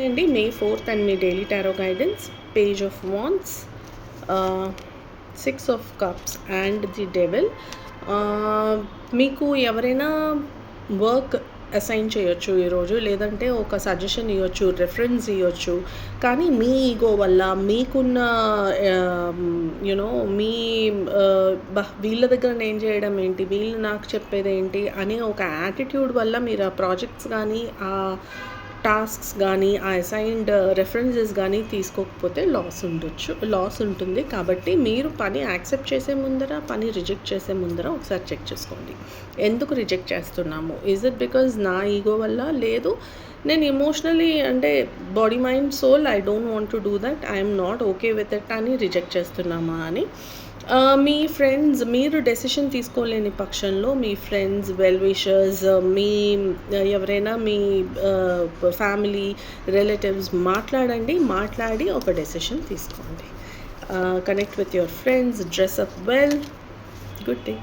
అండి మే 4th and me daily tarot guidance page of wands, 6 of cups and the devil. మీకు ఎవరైనా work assign చేయొచ్చు ఈరోజు, లేదంటే ఒక సజెషన్ ఇవ్వచ్చు, రెఫరెన్స్ ఇవ్వచ్చు. కానీ మీ ఈగో వల్ల మీకున్న యూనో మీ వీళ్ళ దగ్గర నేను చేయడం ఏంటి, వీళ్ళు నాకు చెప్పేది ఏంటి అనే ఒక యాటిట్యూడ్ వల్ల మీరు ఆ ప్రాజెక్ట్స్ కానీ ఆ టాస్క్స్ కానీ ఆ అసైన్డ్ రెఫరెన్సెస్ కానీ తీసుకోకపోతే లాస్ ఉంటుంది. కాబట్టి మీరు పని యాక్సెప్ట్ చేసే ముందర, పని రిజెక్ట్ చేసే ముందర ఒకసారి చెక్ చేసుకోండి. ఎందుకు రిజెక్ట్ చేస్తున్నాము? ఈజ్ ఇట్ బికాజ్ నా ఈగో వల్ల? లేదు, నేను ఎమోషనలీ అంటే body mind soul I don't want to do that, I'm not okay with it అని రిజెక్ట్ చేస్తున్నామా అని. మీ ఫ్రెండ్స్, మీరు డెసిషన్ తీసుకోలేని పక్షంలో మీ ఫ్రెండ్స్, వెల్ విషర్స్, మీ ఎవరైనా మీ ఫ్యామిలీ రిలేటివ్స్ మాట్లాడి ఒక డెసిషన్ తీసుకోండి. Connect with your friends, dress up well. Good day.